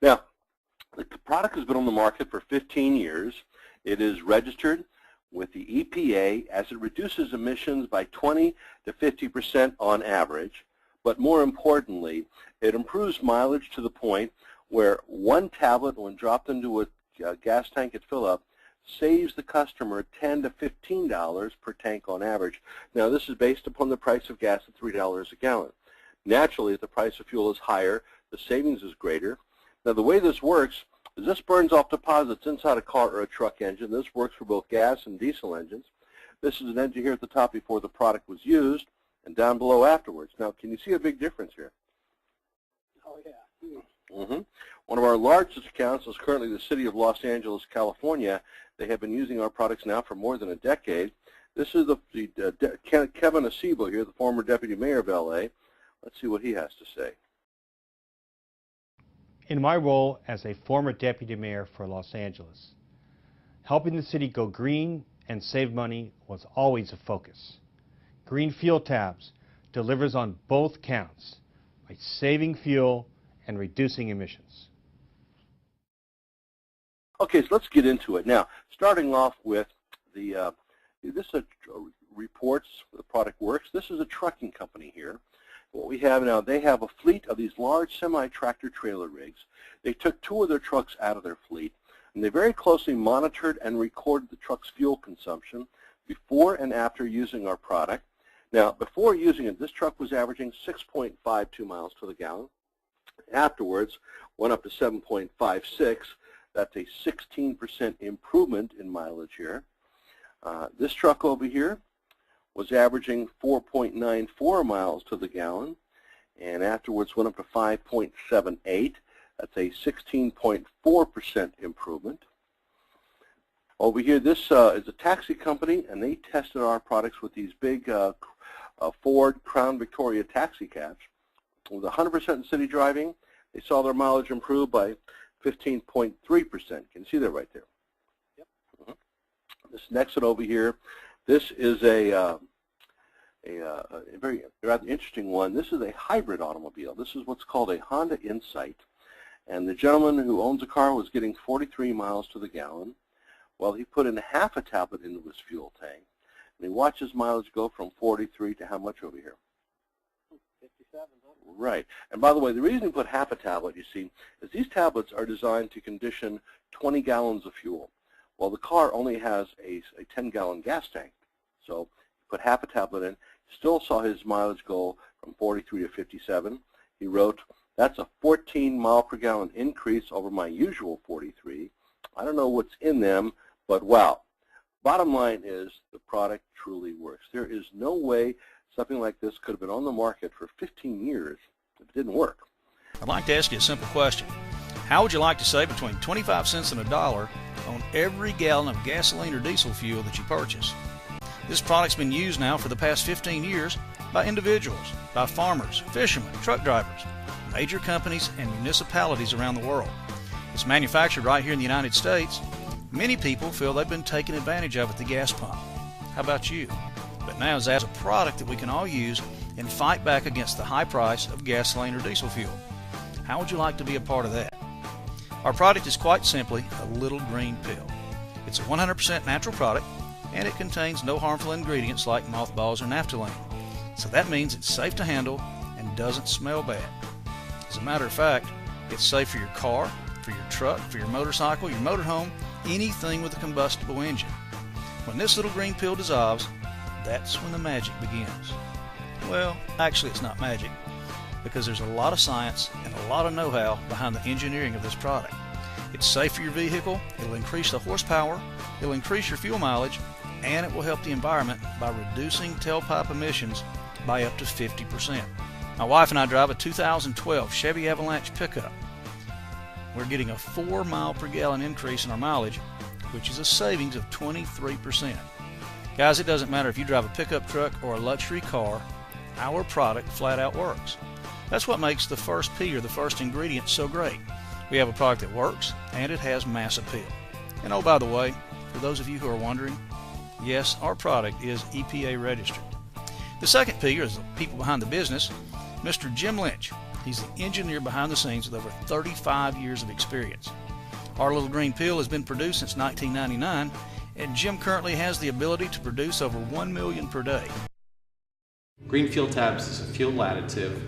Now, the product has been on the market for 15 years. It is registered with the EPA as it reduces emissions by 20 to 50% on average. But more importantly, it improves mileage to the point where one tablet, when dropped into a gas tank at fill-up, saves the customer $10 to $15 per tank on average. Now, this is based upon the price of gas at $3 a gallon. Naturally, if the price of fuel is higher, the savings is greater. Now, the way this works is this burns off deposits inside a car or a truck engine. This works for both gas and diesel engines. This is an engine here at the top before the product was used, and down below afterwards. Now, can you see a big difference here? Oh, yeah. One of our largest accounts is currently the city of Los Angeles, California. They have been using our products now for more than a decade. This is Kevin Acebo here, the former deputy mayor of LA. Let's see what he has to say. In my role as a former deputy mayor for Los Angeles, helping the city go green and save money was always a focus. Green Fuel Tabs delivers on both counts by saving fuel and reducing emissions. Okay, so let's get into it. Now, starting off with this reports the product works. This is a trucking company here. What we have now, they have a fleet of these large semi-tractor trailer rigs. They took 2 of their trucks out of their fleet, and they very closely monitored and recorded the truck's fuel consumption before and after using our product. Now, before using it, this truck was averaging 6.52 miles to the gallon. Afterwards, went up to 7.56. That's a 16% improvement in mileage here. This truck over here was averaging 4.94 miles to the gallon, and afterwards went up to 5.78. That's a 16.4% improvement. Over here, this is a taxi company, and they tested our products with these big Ford Crown Victoria taxi cabs. With 100% city driving, they saw their mileage improve by 15.3%. Can you see that right there? Yep. This next one over here, this is a very rather interesting one. This is a hybrid automobile. This is what's called a Honda Insight. And the gentleman who owns the car was getting 43 miles to the gallon. Well, he put in half a tablet into his fuel tank. And he watched his mileage go from 43 to how much over here? 57. Right. And by the way, the reason we put half a tablet, you see, is these tablets are designed to condition 20 gallons of fuel. Well, the car only has a 10-gallon gas tank. So put half a tablet in, still saw his mileage go from 43 to 57. He wrote, that's a 14 mile per gallon increase over my usual 43. I don't know what's in them, but wow. Bottom line is the product truly works. There is no way something like this could have been on the market for 15 years if it didn't work. I'd like to ask you a simple question. How would you like to save between 25 cents and $1 on every gallon of gasoline or diesel fuel that you purchase? This product's been used now for the past 15 years by individuals, by farmers, fishermen, truck drivers, major companies, and municipalities around the world. It's manufactured right here in the United States. Many people feel they've been taken advantage of at the gas pump. How about you? But now it's as a product that we can all use and fight back against the high price of gasoline or diesel fuel. How would you like to be a part of that? Our product is quite simply a little green pill. It's a 100% natural product, and it contains no harmful ingredients like mothballs or naphthalene. So that means it's safe to handle and doesn't smell bad. As a matter of fact, it's safe for your car, for your truck, for your motorcycle, your motorhome, anything with a combustible engine. When this little green pill dissolves, that's when the magic begins. Well, actually it's not magic, because there's a lot of science and a lot of know-how behind the engineering of this product. It's safe for your vehicle, it'll increase the horsepower, it'll increase your fuel mileage, and it will help the environment by reducing tailpipe emissions by up to 50%. My wife and I drive a 2012 Chevy Avalanche pickup. We're getting a 4 mile per gallon increase in our mileage, which is a savings of 23%. Guys, it doesn't matter if you drive a pickup truck or a luxury car, our product flat out works. That's what makes the first P, or the first ingredient, so great. We have a product that works, and it has mass appeal. And oh, by the way, for those of you who are wondering, yes, our product is EPA registered. The second P is the people behind the business. Mr. Jim Lynch He's the engineer behind the scenes with over 35 years of experience. Our little green fuel has been produced since 1999, and Jim currently has the ability to produce over 1 million per day. Green fuel tabs is a fuel additive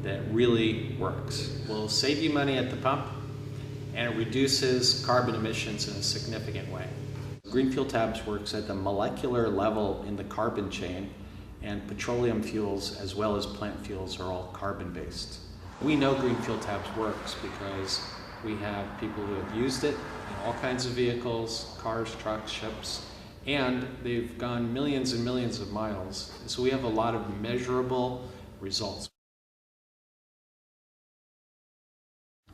that really works. It will save you money at the pump, and it reduces carbon emissions in a significant way. Green fuel tabs works at the molecular level in the carbon chain, and petroleum fuels as well as plant fuels are all carbon-based. We know green fuel tabs works because we have people who have used it in all kinds of vehicles, cars, trucks, ships, and they've gone millions and millions of miles. So we have a lot of measurable results.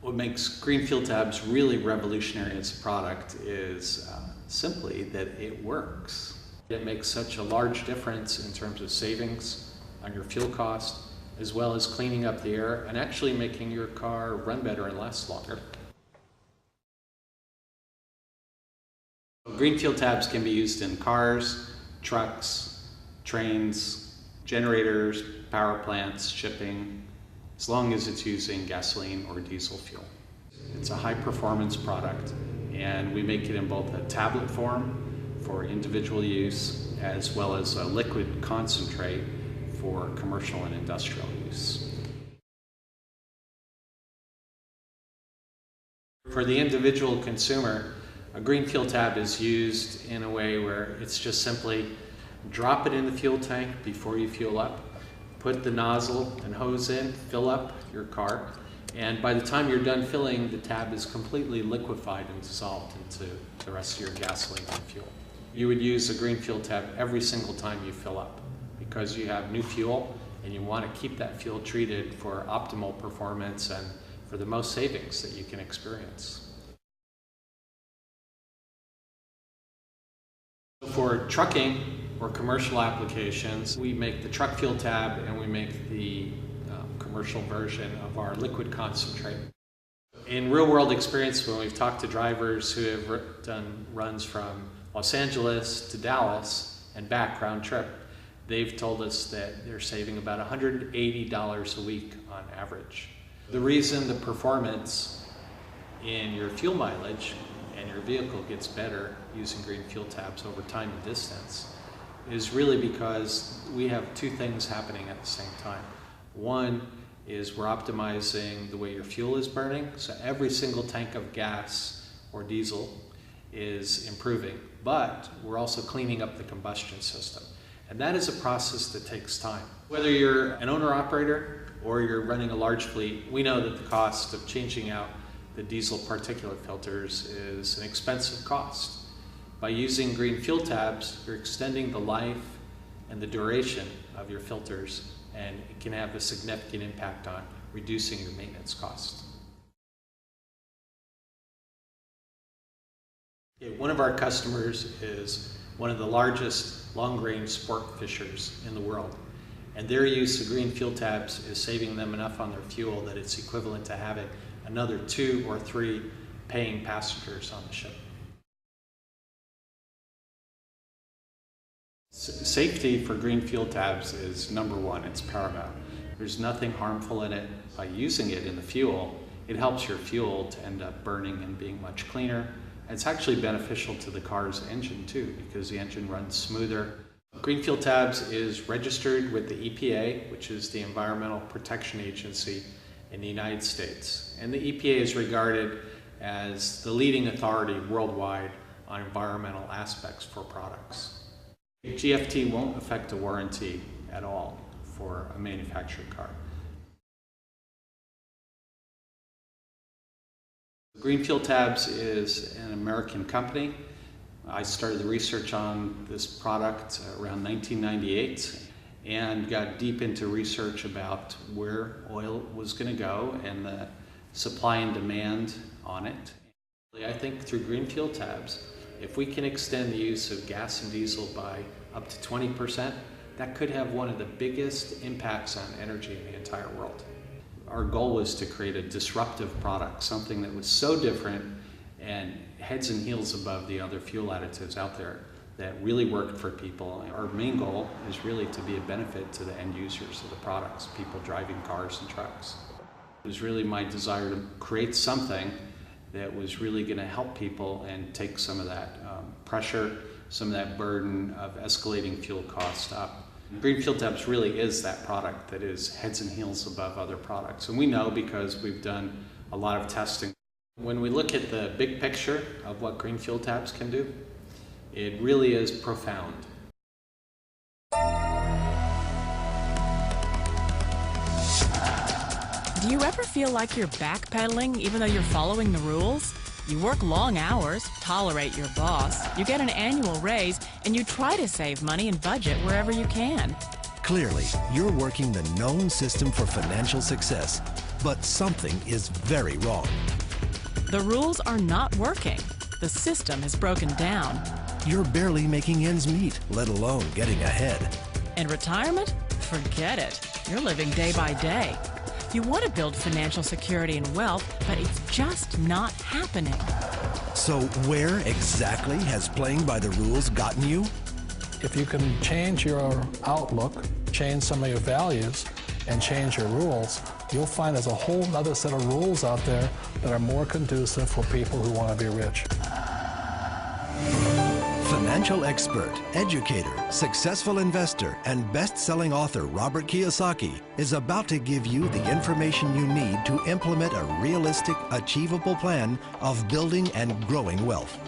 What makes green fuel tabs really revolutionary as a product is simply that it works. It makes such a large difference in terms of savings on your fuel cost, as well as cleaning up the air and actually making your car run better and last longer. Green fuel tabs can be used in cars, trucks, trains, generators, power plants, shipping, as long as it's using gasoline or diesel fuel. It's a high performance product, and we make it in both a tablet form for individual use as well as a liquid concentrate for commercial and industrial use. For the individual consumer, a green fuel tab is used in a way where it's just simply drop it in the fuel tank before you fuel up, put the nozzle and hose in, fill up your car, and by the time you're done filling, the tab is completely liquefied and dissolved into the rest of your gasoline and fuel. You would use a green fuel tab every single time you fill up because you have new fuel and you want to keep that fuel treated for optimal performance and for the most savings that you can experience. For trucking or commercial applications, we make the truck fuel tab and we make the commercial version of our liquid concentrate. In real-world experience, when we've talked to drivers who have done runs from Los Angeles to Dallas and back round trip, they've told us that they're saving about $180 a week on average. The reason the performance in your fuel mileage and your vehicle gets better using green fuel tabs over time and distance is really because we have two things happening at the same time. One is we're optimizing the way your fuel is burning, so every single tank of gas or diesel is improving, but we're also cleaning up the combustion system. And that is a process that takes time. Whether you're an owner-operator or you're running a large fleet, we know that the cost of changing out the diesel particulate filters is an expensive cost. By using green fuel tabs, you're extending the life and the duration of your filters, and it can have a significant impact on reducing your maintenance costs. One of our customers is one of the largest long-range sport fishers in the world, and their use of green fuel tabs is saving them enough on their fuel that it's equivalent to having another 2 or 3 paying passengers on the ship. Safety for green fuel tabs is number one, it's paramount. There's nothing harmful in it. By using it in the fuel, it helps your fuel to end up burning and being much cleaner. It's actually beneficial to the car's engine too, because the engine runs smoother. Green fuel tabs is registered with the EPA, which is the Environmental Protection Agency in the United States. And the EPA is regarded as the leading authority worldwide on environmental aspects for products. GFT won't affect a warranty at all for a manufactured car. Green Fuel Tabs is an American company. I started the research on this product around 1998 and got deep into research about where oil was going to go and the supply and demand on it. I think through Green Fuel Tabs, if we can extend the use of gas and diesel by up to 20%, that could have one of the biggest impacts on energy in the entire world. Our goal was to create a disruptive product, something that was so different and heads and heels above the other fuel additives out there that really worked for people. Our main goal is really to be a benefit to the end users of the products, people driving cars and trucks. It was really my desire to create something that was really going to help people and take some of that pressure, some of that burden of escalating fuel costs up. Green Fuel Tabs really is that product that is heads and heels above other products. And we know because we've done a lot of testing. When we look at the big picture of what Green Fuel Tabs can do, it really is profound. Do you ever feel like you're backpedaling even though you're following the rules? You work long hours, tolerate your boss, you get an annual raise, and you try to save money and budget wherever you can. Clearly, you're working the known system for financial success, but something is very wrong. The rules are not working. The system has broken down. You're barely making ends meet, let alone getting ahead. And retirement? Forget it. You're living day by day. You want to build financial security and wealth, but it's just not happening. So where exactly has playing by the rules gotten you? If you can change your outlook, change some of your values, and change your rules, you'll find there's a whole other set of rules out there that are more conducive for people who want to be rich. Financial expert, educator, successful investor, and best-selling author Robert Kiyosaki is about to give you the information you need to implement a realistic, achievable plan of building and growing wealth.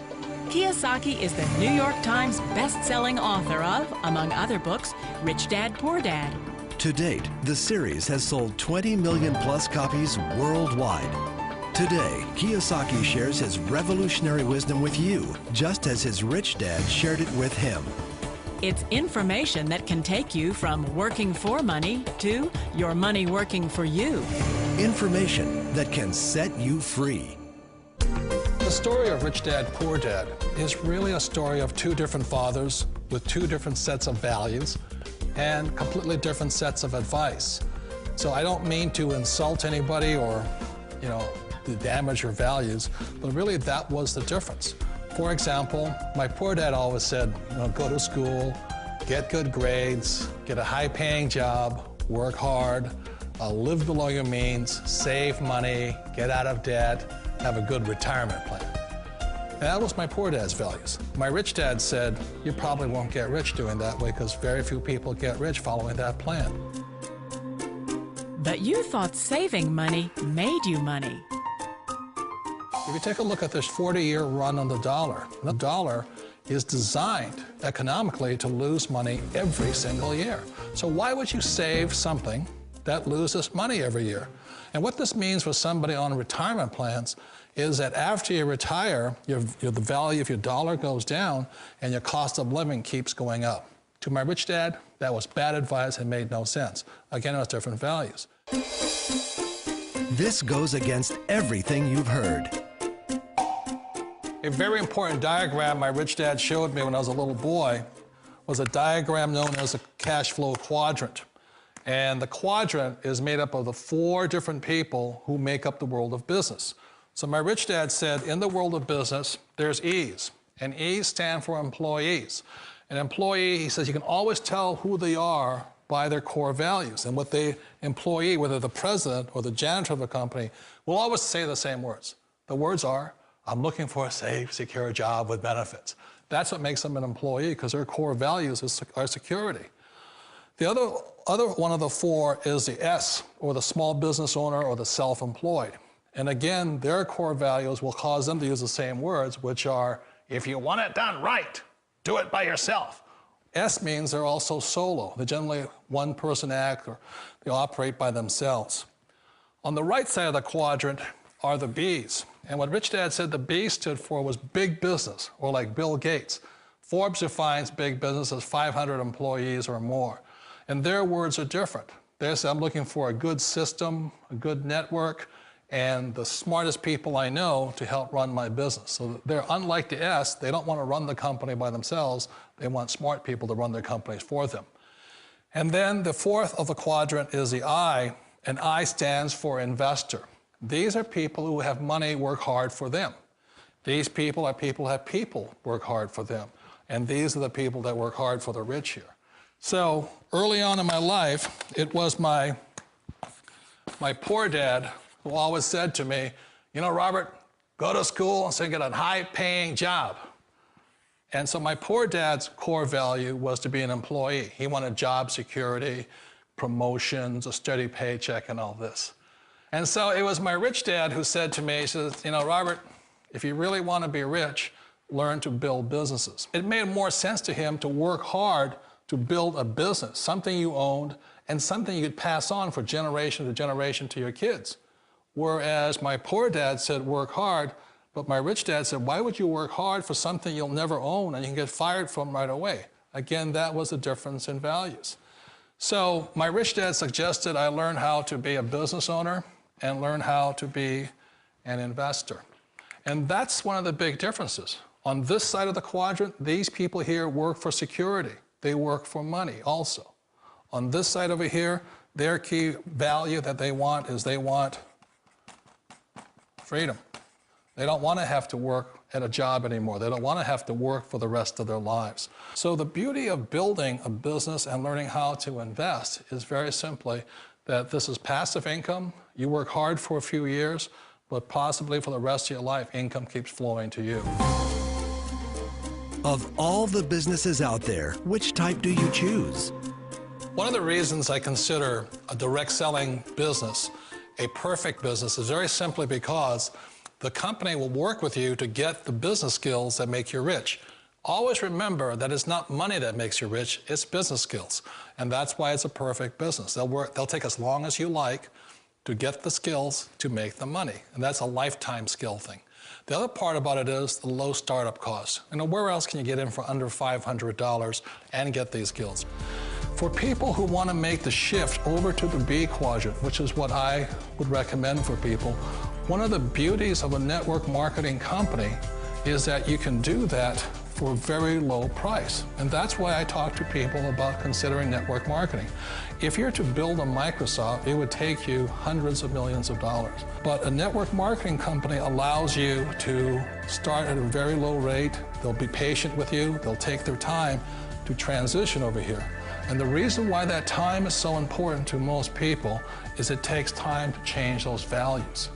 Kiyosaki is the New York Times best-selling author of, among other books, Rich Dad, Poor Dad. To date, the series has sold 20 million plus copies worldwide. Today, Kiyosaki shares his revolutionary wisdom with you, just as his rich dad shared it with him. It's information that can take you from working for money to your money working for you. Information that can set you free. The story of Rich Dad, Poor Dad is really a story of two different fathers with two different sets of values and completely different sets of advice. So I don't mean to insult anybody or, to damage your values, but really that was the difference. For example, my poor dad always said, go to school, get good grades, get a high-paying job, work hard, live below your means, save money, get out of debt, have a good retirement plan. And that was my poor dad's values. My rich dad said, you probably won't get rich doing that way because very few people get rich following that plan. But you thought saving money made you money. If you take a look at this 40-year run on the dollar is designed economically to lose money every single year. So why would you save something that loses money every year? And what this means for somebody on retirement plans is that after you retire, the value of your dollar goes down and your cost of living keeps going up. To my rich dad, that was bad advice and made no sense. Again, it was different values. This goes against everything you've heard. A very important diagram my rich dad showed me when I was a little boy was a diagram known as a cash flow quadrant. And the quadrant is made up of the 4 different people who make up the world of business. So my rich dad said, in the world of business, there's E's, and E's stand for employees. An employee, he says, you can always tell who they are by their core values. And what the employee, whether the president or the janitor of the company, will always say the same words. The words are, I'm looking for a safe, secure job with benefits. That's what makes them an employee, because their core values are security. The other one of the 4 is the S, or the small business owner or the self-employed. And again, their core values will cause them to use the same words, which are, if you want it done right, do it by yourself. S means they're also solo. They're generally one-person act, or they operate by themselves. On the right side of the quadrant are the B's. And what Rich Dad said the B stood for was big business, or like Bill Gates. Forbes defines big business as 500 employees or more. And their words are different. They say, I'm looking for a good system, a good network, and the smartest people I know to help run my business. So they're unlike the S. They don't want to run the company by themselves. They want smart people to run their companies for them. And then the 4th of the quadrant is the I, and I stands for investor. These are people who have money work hard for them. These people are people who have people work hard for them. And these are the people that work hard for the rich here. So early on in my life, it was my poor dad who always said to me, you know, Robert, go to school and so you get a high-paying job. And so my poor dad's core value was to be an employee. He wanted job security, promotions, a steady paycheck, and all this. And so it was my rich dad who said to me, he says, you know, Robert, if you really want to be rich, learn to build businesses. It made more sense to him to work hard to build a business, something you owned and something you could pass on for generation to generation to your kids. Whereas my poor dad said, work hard, but my rich dad said, why would you work hard for something you'll never own and you can get fired from right away? Again, that was the difference in values. So my rich dad suggested I learn how to be a business owner and learn how to be an investor. And that's one of the big differences. On this side of the quadrant, these people here work for security. They work for money also. On this side over here, their key value that they want is they want freedom. They don't want to have to work at a job anymore. They don't want to have to work for the rest of their lives. So the beauty of building a business and learning how to invest is very simply that this is passive income. You work hard for a few years, but possibly for the rest of your life, income keeps flowing to you. Of all the businesses out there, which type do you choose? One of the reasons I consider a direct selling business a perfect business is very simply because the company will work with you to get the business skills that make you rich. Always remember that it's not money that makes you rich, it's business skills. And that's why it's a perfect business. They'll take as long as you like to get the skills to make the money. And that's a lifetime skill thing. The other part about it is the low startup cost. You know, where else can you get in for under $500 and get these skills? For people who want to make the shift over to the B quadrant, which is what I would recommend for people, one of the beauties of a network marketing company is that you can do that for a very low price. And that's why I talk to people about considering network marketing. If you're to build a Microsoft, it would take you hundreds of millions of dollars. But a network marketing company allows you to start at a very low rate. They'll be patient with you. They'll take their time to transition over here. And the reason why that time is so important to most people is it takes time to change those values.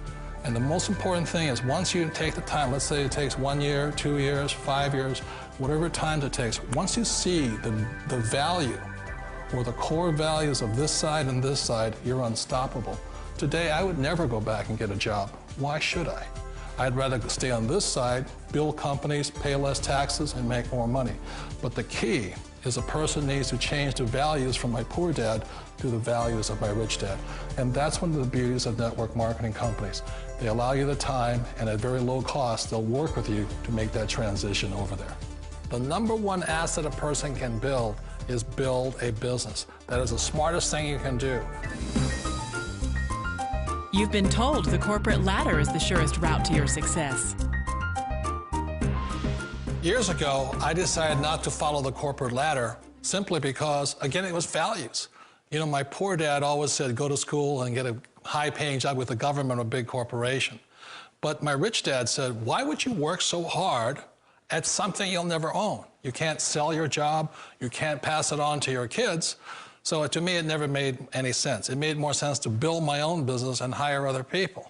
And the most important thing is once you take the time, let's say it takes 1 year, 2 years, 5 years, whatever time it takes, once you see the value or the core values of this side and this side, you're unstoppable. Today, I would never go back and get a job. Why should I? I'd rather stay on this side, build companies, pay less taxes, and make more money. But the key is a person needs to change the values from my poor dad to the values of my rich dad. And that's one of the beauties of network marketing companies. They allow you the time, and at very low cost, they'll work with you to make that transition over there. The number one asset a person can build is build a business. That is the smartest thing you can do. You've been told the corporate ladder is the surest route to your success. Years ago, I decided not to follow the corporate ladder simply because, again, it was values. You know, my poor dad always said, go to school and get a high-paying job with the government or a big corporation. But my rich dad said, why would you work so hard at something you'll never own? You can't sell your job. You can't pass it on to your kids. So to me, it never made any sense. It made more sense to build my own business and hire other people.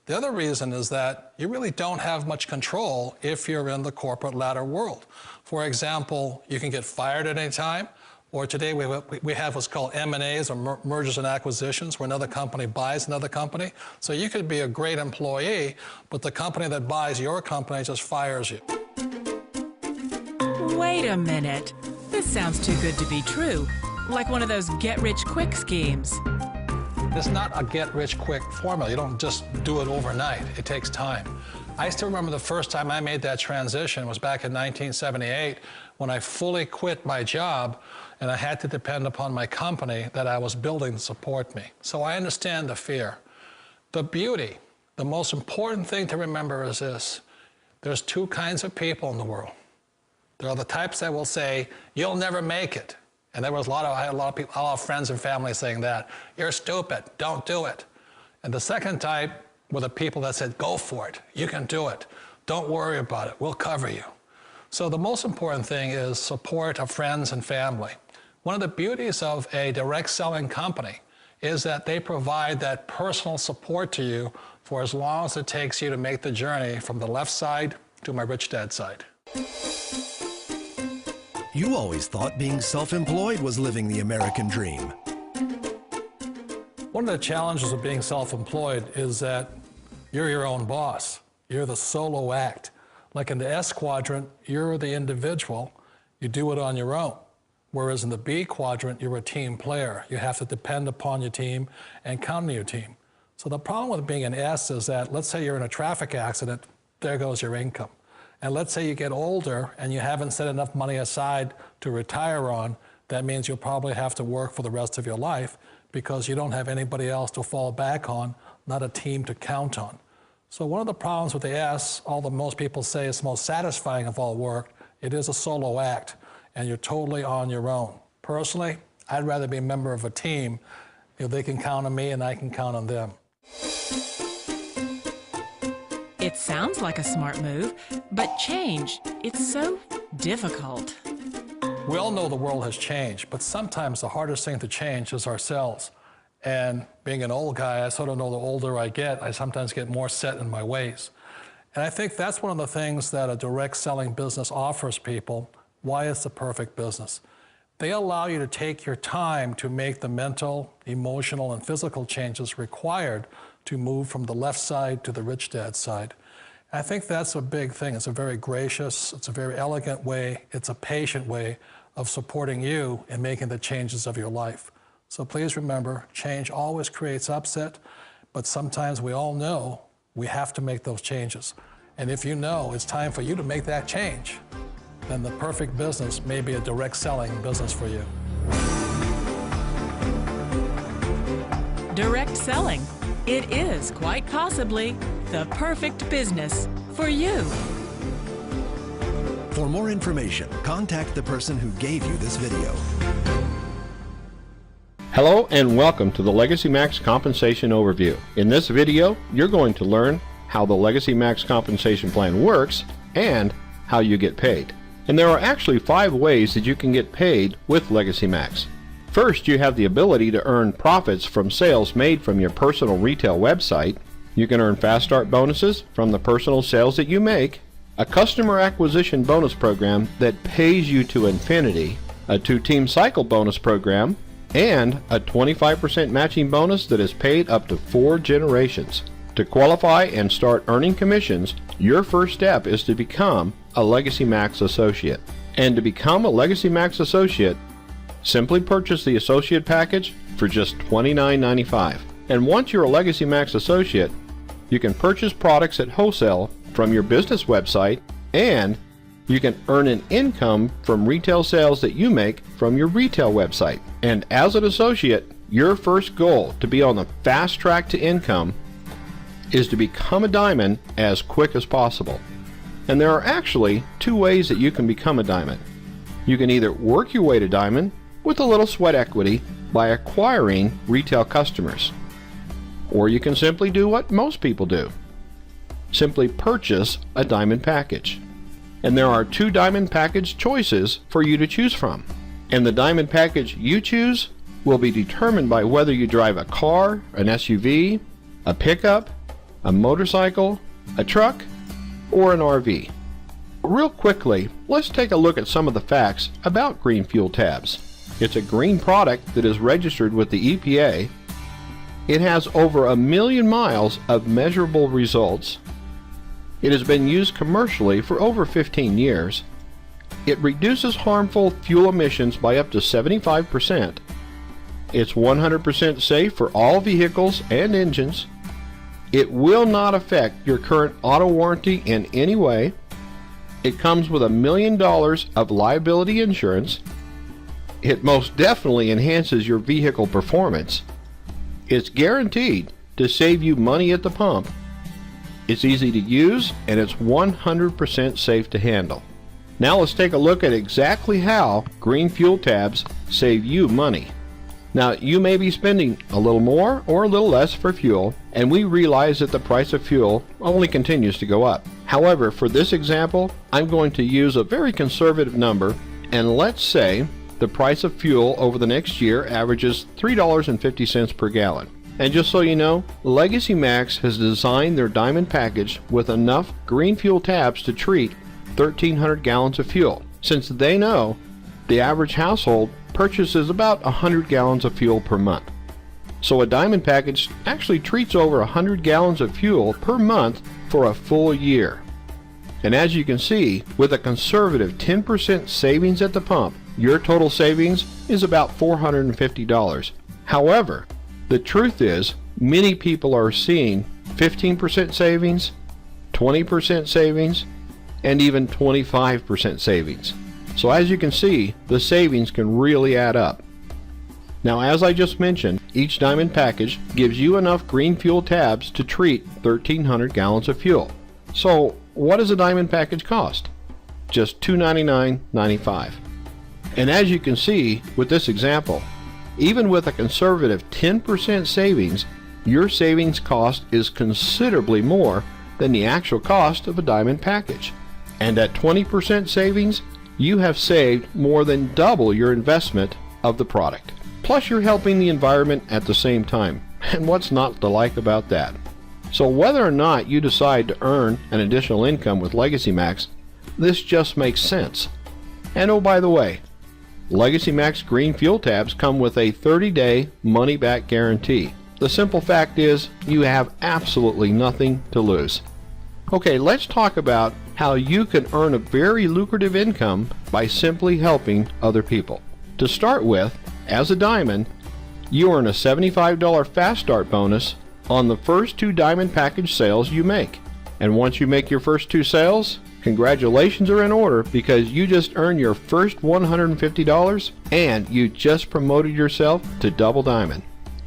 The other reason is that you really don't have much control if you're in the corporate ladder world. For example, you can get fired at any time, or today we have what's called M&As, or mergers and acquisitions, where another company buys another company. So you could be a great employee, but the company that buys your company just fires you. Wait a minute. This sounds too good to be true. Like one of those get-rich-quick schemes. It's not a get-rich-quick formula. You don't just do it overnight. It takes time. I still remember the first time I made that transition was back in 1978 when I fully quit my job and I had to depend upon my company that I was building to support me. So I understand the fear. The beauty, the most important thing to remember is this. There's two kinds of people in the world. There are the types that will say, you'll never make it. And I had a lot of friends and family saying that. You're stupid, don't do it. And the second type were the people that said, go for it, you can do it. Don't worry about it, we'll cover you. So the most important thing is support of friends and family. One of the beauties of a direct selling company is that they provide that personal support to you for as long as it takes you to make the journey from the left side to my rich dad side. You always thought being self-employed was living the American dream. One of the challenges of being self-employed is that you're your own boss. You're the solo act. Like in the S quadrant, you're the individual. You do it on your own. Whereas in the B quadrant, you're a team player. You have to depend upon your team and count on your team. So the problem with being an S is that, let's say you're in a traffic accident, there goes your income. And let's say you get older and you haven't set enough money aside to retire on, that means you'll probably have to work for the rest of your life because you don't have anybody else to fall back on, not a team to count on. So one of the problems with the S, although most people say it's the most satisfying of all work, it is a solo act and you're totally on your own. Personally, I'd rather be a member of a team. If they can count on me and I can count on them. It sounds like a smart move, but change, it's so difficult. We all know the world has changed, but sometimes the hardest thing to change is ourselves. And being an old guy, I sort of know the older I get, I sometimes get more set in my ways. And I think that's one of the things that a direct selling business offers people, why it's the perfect business. They allow you to take your time to make the mental, emotional, and physical changes required to move from the left side to the rich dad side. I think that's a big thing. It's a very gracious, it's a very elegant way, it's a patient way of supporting you in making the changes of your life. So please remember, change always creates upset, but sometimes we all know we have to make those changes. And if you know it's time for you to make that change, then the perfect business may be a direct selling business for you. Direct selling. It is quite possibly the perfect business for you. For more information, contact the person who gave you this video. Hello and welcome to the Legacy Max Compensation Overview. In this video, you're going to learn how the Legacy Max Compensation Plan works and how you get paid. And there are actually 5 ways that you can get paid with Legacy Max. First, you have the ability to earn profits from sales made from your personal retail website. You can earn fast start bonuses from the personal sales that you make, a customer acquisition bonus program that pays you to infinity, a 2-team cycle bonus program, and a 25% matching bonus that is paid up to 4 generations. To qualify and start earning commissions, your first step is to become a Legacy Max associate. And to become a Legacy Max associate, simply purchase the associate package for just $29.95. And once you're a Legacy Max associate, you can purchase products at wholesale from your business website, and you can earn an income from retail sales that you make from your retail website. And as an associate, your first goal to be on the fast track to income is to become a diamond as quick as possible. And there are actually 2 ways that you can become a diamond. You can either work your way to diamond with a little sweat equity by acquiring retail customers, or you can simply do what most people do. Simply purchase a diamond package. And there are 2 diamond package choices for you to choose from. And the diamond package you choose will be determined by whether you drive a car, an SUV, a pickup, a motorcycle, a truck, or an RV. Real quickly, let's take a look at some of the facts about green fuel tabs. It's a green product that is registered with the EPA. It has over 1 million miles of measurable results. It has been used commercially for over 15 years. It reduces harmful fuel emissions by up to 75%. It's 100% safe for all vehicles and engines. It will not affect your current auto warranty in any way. It comes with $1 million of liability insurance. It most definitely enhances your vehicle performance. It's guaranteed to save you money at the pump. It's easy to use, and it's 100% safe to handle. Now let's take a look at exactly how green fuel tabs save you money. Now, you may be spending a little more or a little less for fuel, and we realize that the price of fuel only continues to go up. However, for this example, I'm going to use a very conservative number, and let's say the price of fuel over the next year averages $3.50 per gallon. And just so you know, Legacy Max has designed their Diamond package with enough green fuel tabs to treat 1,300 gallons of fuel, since they know the average household purchases about 100 gallons of fuel per month. So a Diamond package actually treats over 100 gallons of fuel per month for a full year. And as you can see, with a conservative 10% savings at the pump, your total savings is about $450. However, the truth is, many people are seeing 15% savings, 20% savings, and even 25% savings. So as you can see, the savings can really add up. Now, as I just mentioned, each Diamond package gives you enough green fuel tabs to treat 1,300 gallons of fuel. So what does a Diamond package cost? Just $299.95. And as you can see with this example, even with a conservative 10% savings, your savings cost is considerably more than the actual cost of a Diamond package. And at 20% savings, you have saved more than double your investment of the product. Plus, you're helping the environment at the same time. And what's not to like about that? So whether or not you decide to earn an additional income with Legacy Max, this just makes sense. And oh, by the way, Legacy Max green fuel tabs come with a 30-day money-back guarantee. The simple fact is, you have absolutely nothing to lose. Okay, let's talk about how you can earn a very lucrative income by simply helping other people. To start with, as a Diamond, you earn a $75 Fast Start bonus on the first 2 Diamond package sales you make. And once you make your first 2 sales, congratulations are in order, because you just earned your first $150 and you just promoted yourself to Double Diamond.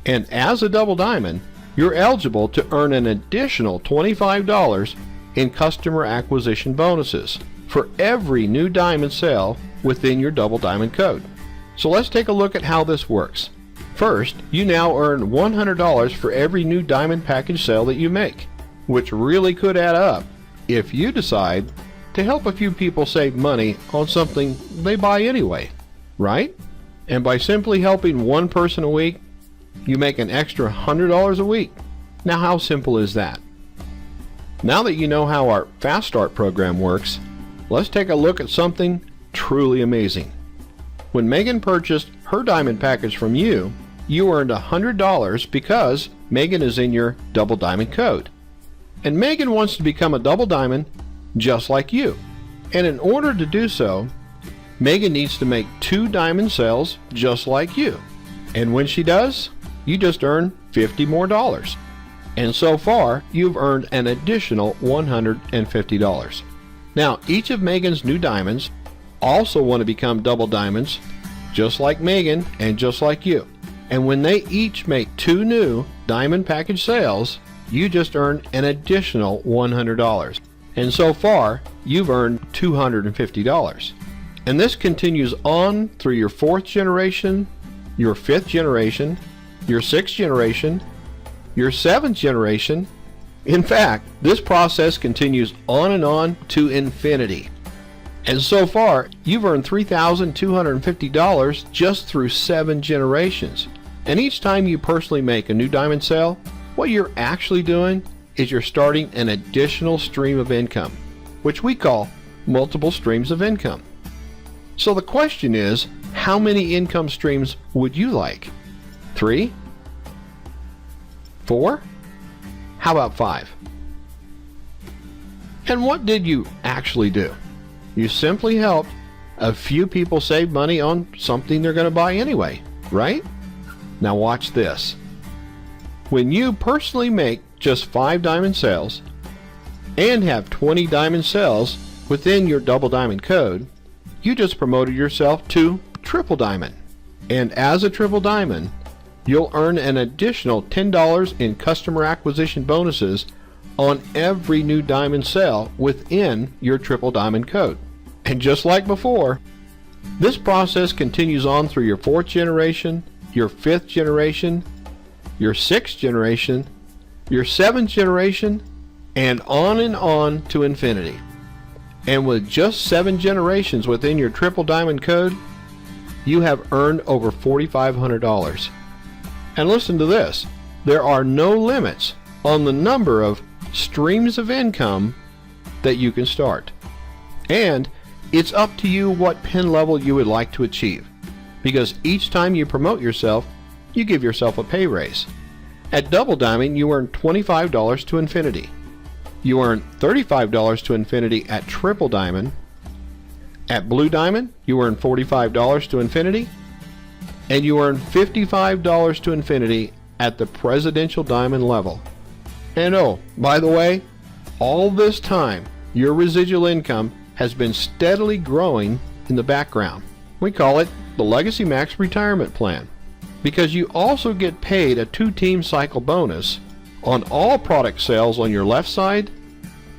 And as a Double Diamond, you're eligible to earn an additional $25 in customer acquisition bonuses for every new Diamond sale within your Double Diamond code. So let's take a look at how this works. First, you now earn $100 for every new Diamond package sale that you make, which really could add up if you decide to help a few people save money on something they buy anyway, right? And by simply helping one person a week, you make an extra $100 a week. Now, how simple is that? Now that you know how our Fast Start program works, let's take a look at something truly amazing. When Megan purchased her Diamond package from you, you earned $100 because Megan is in your Double Diamond code. And Megan wants to become a Double Diamond just like you. And in order to do so, Megan needs to make 2 Diamond sales just like you. And when she does, you just earn $50 more. And so far, you've earned an additional $150. Now, each of Megan's new Diamonds also want to become Double Diamonds just like Megan and just like you. And when they each make 2 new Diamond package sales, you just earn an additional $100. And so far, you've earned $250. And this continues on through your 4th generation, your 5th generation, your 6th generation, your 7th generation. In fact, this process continues on to infinity. And so far, you've earned $3,250 just through 7 generations. And each time you personally make a new Diamond sale, what you're actually doing is you're starting an additional stream of income, which we call multiple streams of income. So the question is, how many income streams would you like? 3? 4? How about 5? And what did you actually do? You simply helped a few people save money on something they're going to buy anyway, right? Now watch this. When you personally make just 5 Diamond sales and have 20 Diamond sales within your Double Diamond code, you just promoted yourself to Triple Diamond. And as a Triple Diamond, you'll earn an additional $10 in customer acquisition bonuses on every new Diamond sale within your Triple Diamond code. And just like before, this process continues on through your 4th generation, your 5th generation, your 6th generation, your 7th generation, and on to infinity. And with just 7 generations within your Triple Diamond code, you have earned over $4,500. And listen to this, there are no limits on the number of streams of income that you can start. And it's up to you what pin level you would like to achieve, because each time you promote yourself, you give yourself a pay raise. At Double Diamond, you earn $25 to infinity. You earn $35 to infinity at Triple Diamond. At Blue Diamond, you earn $45 to infinity, and you earn $55 to infinity at the Presidential Diamond level. And oh, by the way, all this time, your residual income has been steadily growing in the background. We call it the Legacy Max Retirement Plan, because you also get paid a 2-team cycle bonus on all product sales on your left side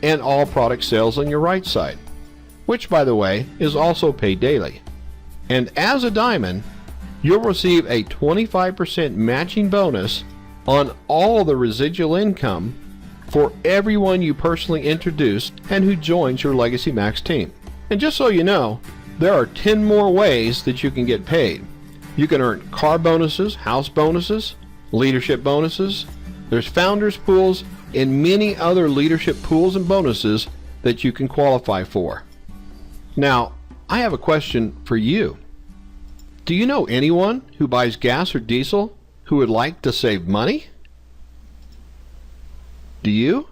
and all product sales on your right side, which, by the way, is also paid daily. And as a diamond, you'll receive a 25% matching bonus on all the residual income for everyone you personally introduce and who joins your Legacy Max team. And just so you know, there are 10 more ways that you can get paid. You can earn car bonuses, house bonuses, leadership bonuses. There's founders pools and many other leadership pools and bonuses that you can qualify for. Now, I have a question for you. Do you know anyone who buys gas or diesel who would like to save money? Do you?